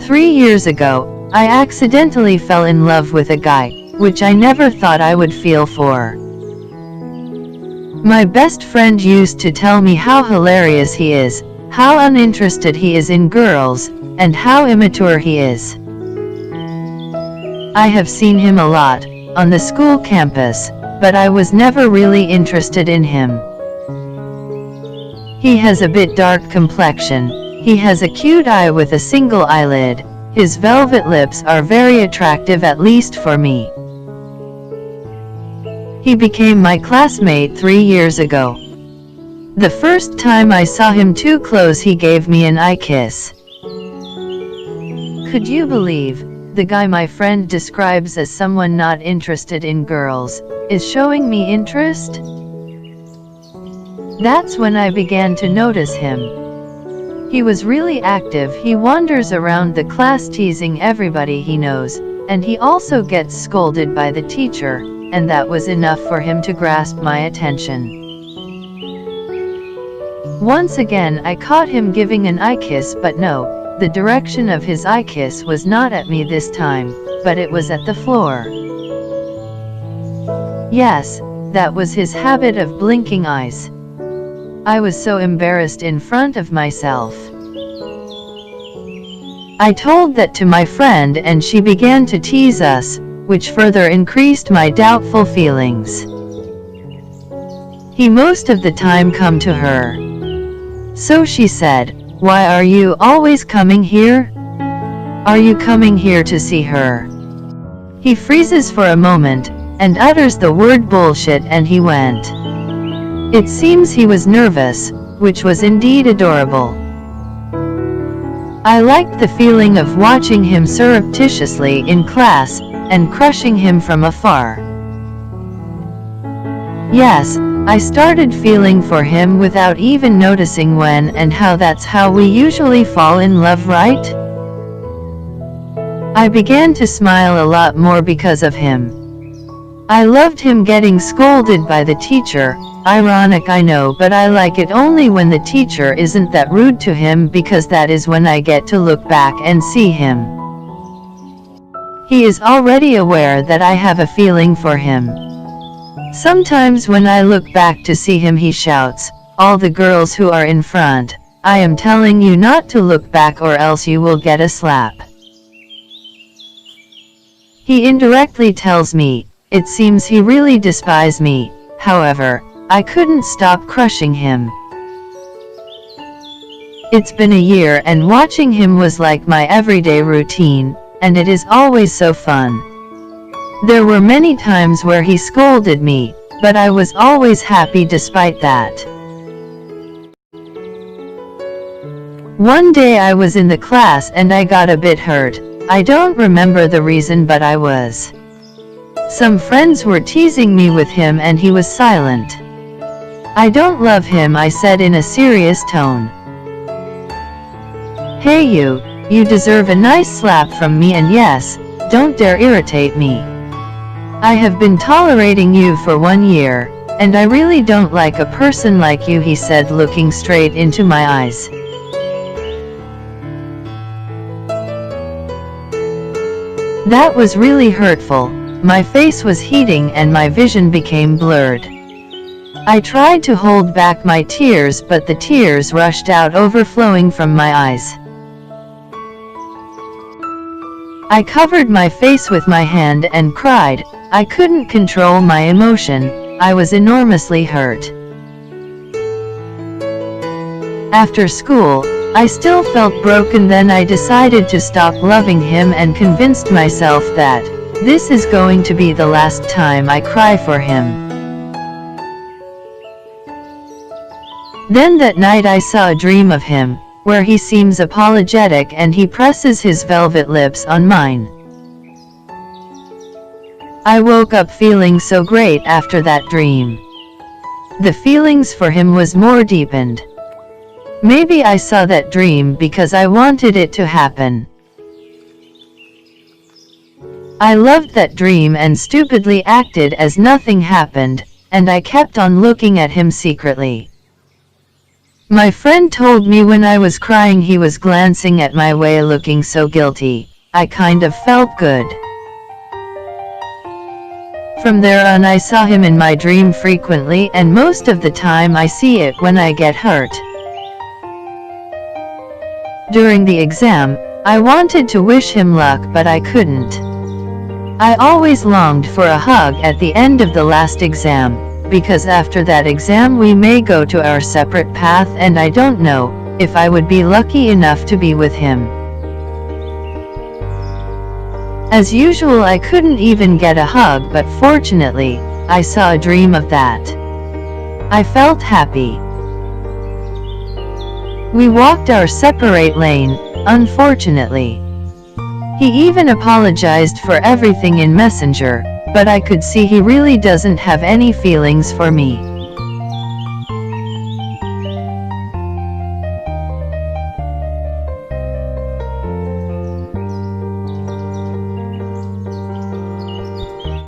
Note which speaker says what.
Speaker 1: 3 years ago, I accidentally fell in love with a guy, which I never thought I would feel for. My best friend used to tell me how hilarious he is, how uninterested he is in girls, and how immature he is. I have seen him a lot, on the school campus, but I was never really interested in him. He has a bit dark complexion, he has a cute eye with a single eyelid, his velvet lips are very attractive, at least for me. He became my classmate 3 years ago. The first time I saw him too close, he gave me an eye kiss. Could you believe, the guy my friend describes as someone not interested in girls, is showing me interest? That's when I began to notice him. He was really active, he wanders around the class teasing everybody he knows, and he also gets scolded by the teacher, and that was enough for him to grasp my attention. Once again I caught him giving an eye kiss, but no, the direction of his eye kiss was not at me this time, but it was at the floor. Yes, that was his habit of blinking eyes. I was so embarrassed in front of myself. I told that to my friend and she began to tease us, which further increased my doubtful feelings. He most of the time come to her. So she said, "Why are you always coming here? Are you coming here to see her?" He freezes for a moment, and utters the word bullshit, and he went. It seems he was nervous, which was indeed adorable. I liked the feeling of watching him surreptitiously in class, and crushing him from afar. Yes, I started feeling for him without even noticing when and how. That's how we usually fall in love, right? I began to smile a lot more because of him. I loved him getting scolded by the teacher. Ironic, I know, but I like it only when the teacher isn't that rude to him, because that is when I get to look back and see him. He is already aware that I have a feeling for him. Sometimes when I look back to see him, he shouts, "All the girls who are in front, I am telling you not to look back or else you will get a slap." He indirectly tells me, it seems he really despises me. However, I couldn't stop crushing him. It's been a year and watching him was like my everyday routine, and it is always so fun. There were many times where he scolded me, but I was always happy despite that. One day I was in the class and I got a bit hurt. I don't remember the reason, but I was. Some friends were teasing me with him and he was silent. "I don't love him," I said in a serious tone. "Hey you deserve a nice slap from me, and yes, don't dare irritate me. I have been tolerating you for 1 year, and I really don't like a person like you," he said, looking straight into my eyes. That was really hurtful. My face was heating and my vision became blurred. I tried to hold back my tears, but the tears rushed out, overflowing from my eyes. I covered my face with my hand and cried. I couldn't control my emotion. I was enormously hurt. After school, I still felt broken. Then I decided to stop loving him and convinced myself that this is going to be the last time I cry for him. Then that night I saw a dream of him, where he seems apologetic and he presses his velvet lips on mine. I woke up feeling so great after that dream. The feelings for him was more deepened. Maybe I saw that dream because I wanted it to happen. I loved that dream and stupidly acted as nothing happened, and I kept on looking at him secretly. My friend told me when I was crying he was glancing at my way looking so guilty. I kind of felt good. From there on I saw him in my dream frequently, and most of the time I see it when I get hurt. During the exam, I wanted to wish him luck but I couldn't. I always longed for a hug at the end of the last exam, because after that exam we may go to our separate path, and I don't know if I would be lucky enough to be with him. As usual, I couldn't even get a hug, but fortunately, I saw a dream of that. I felt happy. We walked our separate lane, unfortunately. He even apologized for everything in Messenger, but I could see he really doesn't have any feelings for me.